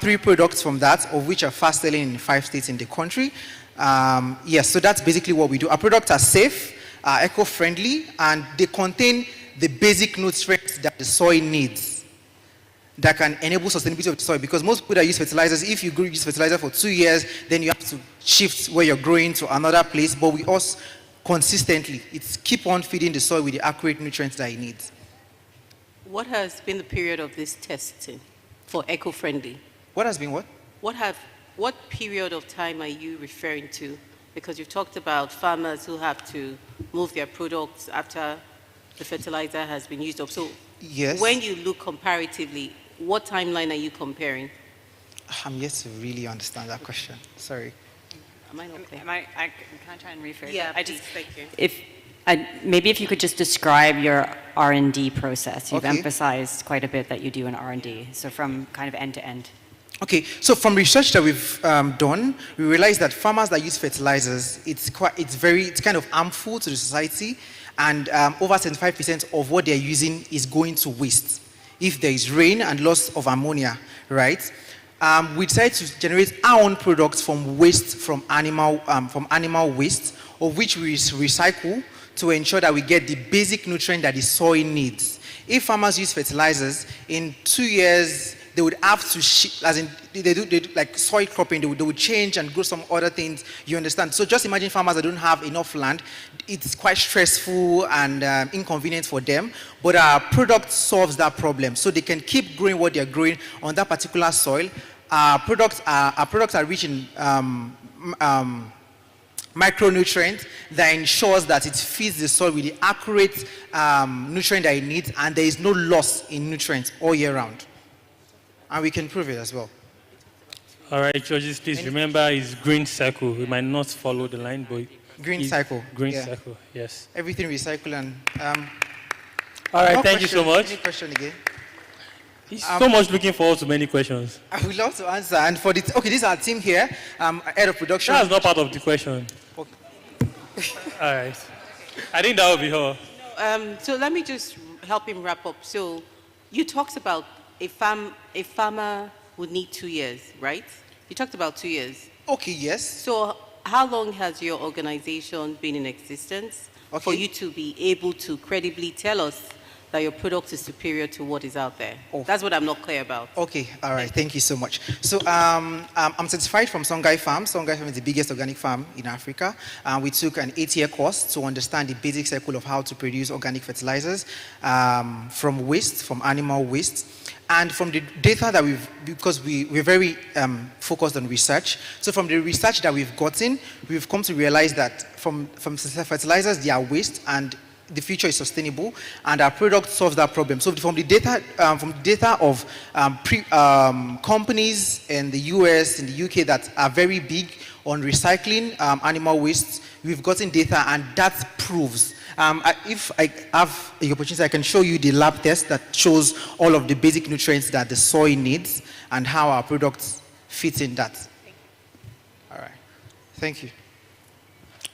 3 products from that, of which are fast selling in 5 states in the country. Yes, so that's basically what we do. Our products are safe, eco-friendly, and they contain the basic nutrients that the soil needs that can enable sustainability of the soil. Because most people that use fertilizers, if you use fertilizer for 2 years, then you have to shift where you're growing to another place. But with us, consistently, it's keep on feeding the soil with the accurate nutrients that it needs. What has been the period of this testing for eco-friendly? What has been what? What period of time are you referring to? Because you've talked about farmers who have to move their products after the fertilizer has been used up. So yes, when you look comparatively, what timeline are you comparing? I'm yet to really understand that question. Sorry. Am I not clear? Can I try and rephrase? Yeah, I just, thank you. maybe if you could just describe your R&D process. You've Okay. emphasized quite a bit that you do in R&D. So from kind of end to end. Okay, so from research that we've done, we realized that farmers that use fertilizers, it's kind of harmful to the society, and over 75% of what they're using is going to waste. If there is rain and loss of ammonia, right? We decided to generate our own products from waste from animal waste, of which we recycle to ensure that we get the basic nutrient that the soil needs. If farmers use fertilizers, in 2 years, they would have to, they do like soil cropping, they would change and grow some other things, you understand? So just imagine farmers that don't have enough land. It's quite stressful and inconvenient for them, but our product solves that problem. So they can keep growing what they're growing on that particular soil. Our products are rich in micronutrient that ensures that it feeds the soil with the accurate nutrient that it needs, and there is no loss in nutrients all year round. And we can prove it as well. All right, judges, please remember it's green cycle. We might not follow the line, but green cycle. Green cycle, yes. Everything recycle and. All right, thank you so much. Any question again? He's so much looking forward to many questions. I would love to answer. And for the this is our team here, head of production. That's not part of the question. Okay. All right. I think that will be all. So let me just help him wrap up. So you talked about a farmer would need 2 years, right? You talked about 2 years. Okay, yes. So how long has your organization been in existence for you to be able to credibly tell us that your product is superior to what is out there? Oh. That's what I'm not clear about. Okay, all right, thank you so much. So I'm certified from Songhai Farm. Songhai Farm is the biggest organic farm in Africa. We took an 8-year course to understand the basic cycle of how to produce organic fertilizers from waste, from animal waste. And from the data that because we're very focused on research, so from the research that we've gotten, we've come to realize that from fertilizers, they are waste, and the future is sustainable, and our product solves that problem. So from the data of companies in the US, in the UK that are very big on recycling animal waste, we've gotten data, and that proves. If I have the opportunity, I can show you the lab test that shows all of the basic nutrients that the soil needs and how our products fit in that. All right. Thank you.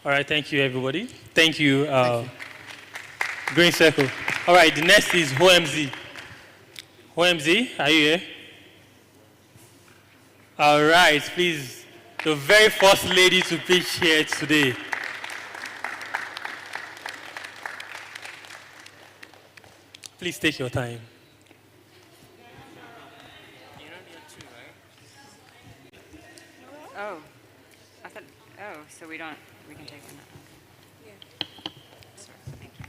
All right, thank you, everybody. Thank you. Thank you. Green Circle. All right, the next is OMZ. OMZ, are you here? All right, please, the very first lady to pitch here today. Please take your time. Oh, so we can take one. Yeah. Sorry, thank you.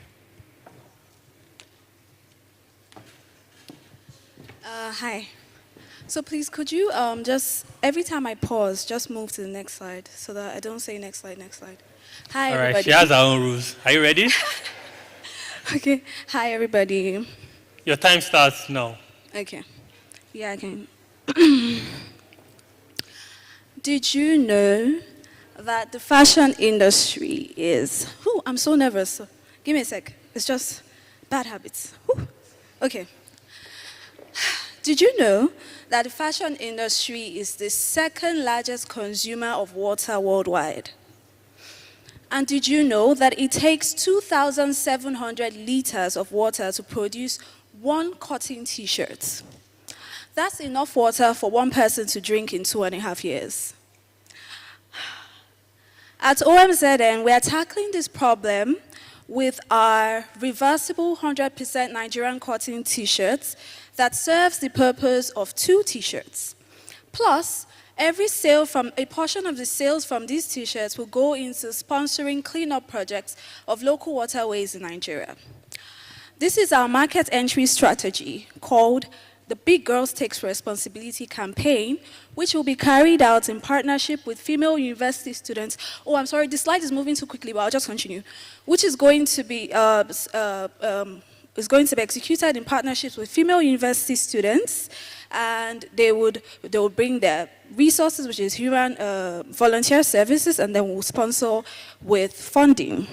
Hi. So please, could you just, every time I pause, just move to the next slide so that I don't say next slide, next slide. Hi, All everybody. right, she has her own rules. Are you ready? Okay. Hi, everybody. Your time starts now. Okay. Yeah, I can. Did you know that the fashion industry is... Ooh, I'm so nervous. Give me a sec. It's just bad habits. Ooh. Okay. Did you know that the fashion industry is the second largest consumer of water worldwide? And did you know that it takes 2,700 liters of water to produce one cotton t-shirt? That's enough water for one person to drink in 2.5 years. At OMZN, we are tackling this problem with our reversible 100% Nigerian cotton t-shirts that serves the purpose of 2 t-shirts. Plus, a portion of the sales from these t-shirts will go into sponsoring cleanup projects of local waterways in Nigeria. This is our market entry strategy called the Big Girls Takes Responsibility campaign, which will be carried out in partnership with female university students. Oh, I'm sorry, the slide is moving too quickly, but I'll just continue. Which is going to be executed in partnerships with female university students, and they will bring their resources, which is human volunteer services, and then we'll sponsor with funding.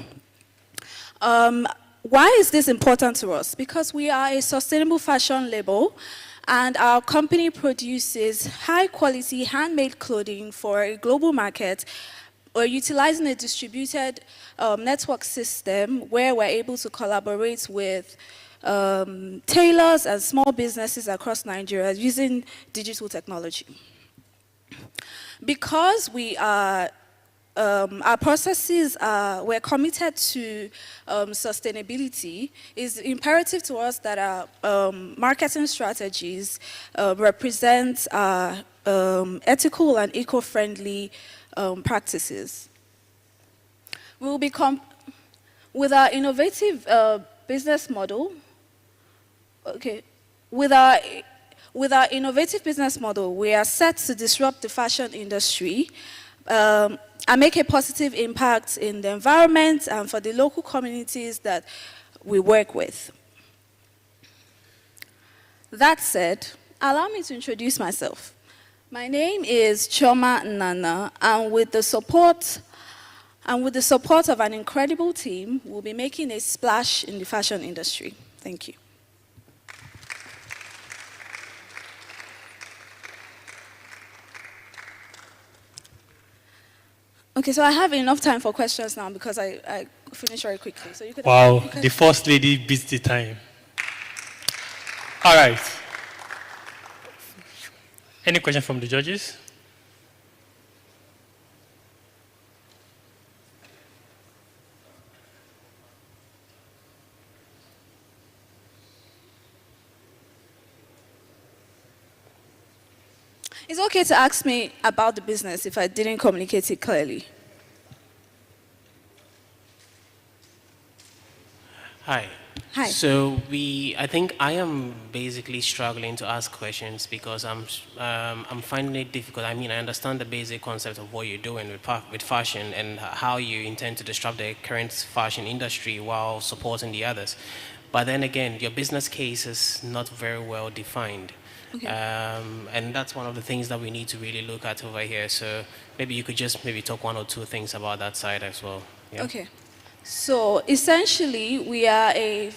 Why is this important to us? Because we are a sustainable fashion label, and our company produces high-quality handmade clothing for a global market. We're utilizing a distributed network system where we're able to collaborate with tailors and small businesses across Nigeria using digital technology. Because we are our processes we're committed to sustainability, it's imperative to us that our marketing strategies represent ethical and eco-friendly practices. We will become, with our innovative business model, with our innovative business model, we are set to disrupt the fashion industry and make a positive impact in the environment and for the local communities that we work with. That said, allow me to introduce myself. My name is Choma Nana, and with the support of an incredible team, we'll be making a splash in the fashion industry. Thank you. Okay, so I have enough time for questions now because I finished very quickly. So you could. Wow, the first lady beats the time. All right. Any question from the judges? It's okay to ask me about the business if I didn't communicate it clearly. Hi. Hi. So I think I am basically struggling to ask questions because I'm finding it difficult. I mean, I understand the basic concept of what you're doing with fashion and how you intend to disrupt the current fashion industry while supporting the others. But then again, your business case is not very well defined. Okay. And that's one of the things that we need to really look at over here. So maybe you could just maybe talk 1 or 2 things about that side as well. Yeah. Okay. So essentially, we are a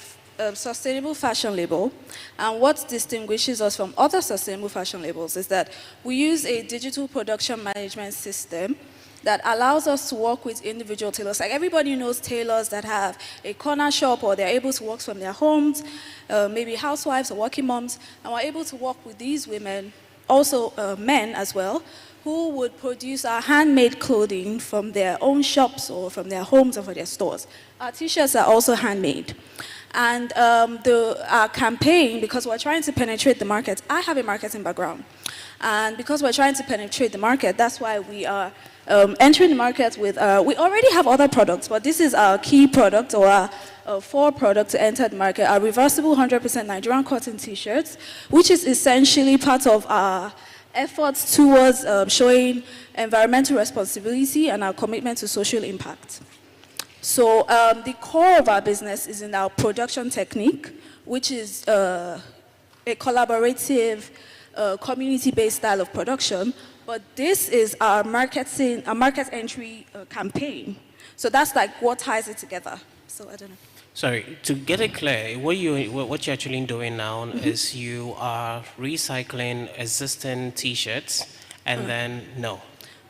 sustainable fashion label, and what distinguishes us from other sustainable fashion labels is that we use a digital production management system that allows us to work with individual tailors. Like everybody knows tailors that have a corner shop or they're able to work from their homes, maybe housewives or working moms, and we're able to work with these women, also men as well, who would produce our handmade clothing from their own shops or from their homes or from their stores. Our t-shirts are also handmade. And our campaign, because we're trying to penetrate the market, I have a marketing background. And because we're trying to penetrate the market, that's why we are entering the market with, we already have other products, but this is our key product or our 4 products to enter the market, our reversible 100% Nigerian cotton t-shirts, which is essentially part of our efforts towards showing environmental responsibility and our commitment to social impact. So the core of our business is in our production technique, which is a collaborative, community-based style of production. But this is our market entry campaign. So that's like what ties it together. So I don't know. Sorry, to get it clear, what you're actually doing now is you are recycling existing T-shirts and then, no.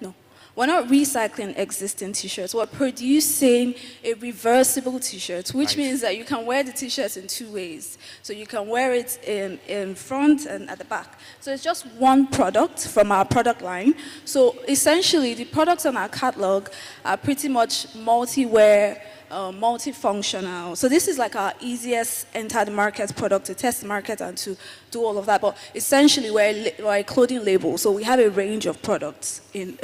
No. we're not recycling existing t-shirts. We're producing a reversible t-shirt, which means that you can wear the t-shirts in two ways. So you can wear it in front and at the back. So it's just one product from our product line. So essentially, the products on our catalog are pretty much multi-wear, multifunctional. So this is like our easiest enter the market product to test the market and to do all of that. But essentially, we're a clothing label, so we have a range of products in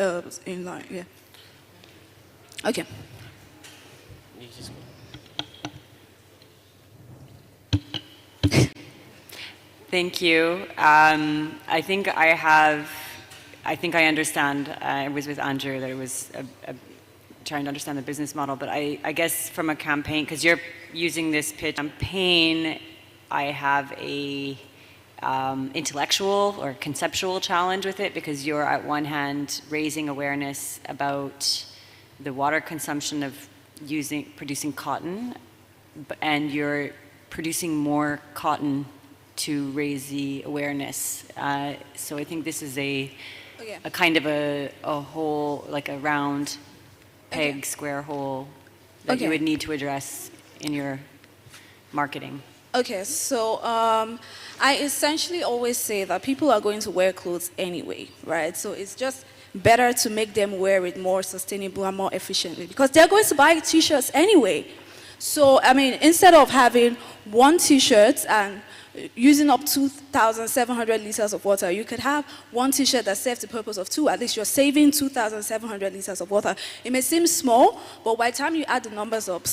line. Yeah. Okay. Thank you. I think I understand. I was with Andrew that it was trying to understand the business model, but I guess from a campaign, because you're using this pitch campaign, I have a intellectual or conceptual challenge with it, because you're at one hand raising awareness about the water consumption of producing cotton, and you're producing more cotton to raise the awareness. So I think this is a kind of a whole, like a round peg, square hole that you would need to address in your marketing. Okay, so I essentially always say that people are going to wear clothes anyway, right? So it's just better to make them wear it more sustainable and more efficiently, because they're going to buy t-shirts anyway. So, I mean, instead of having one t-shirt and using up 2,700 liters of water, you could have one t-shirt that serves the purpose of two. At least you're saving 2,700 liters of water. It may seem small, but by the time you add the numbers up,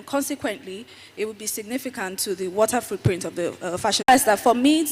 consequently, it would be significant to the water footprint of the fashion. That for me,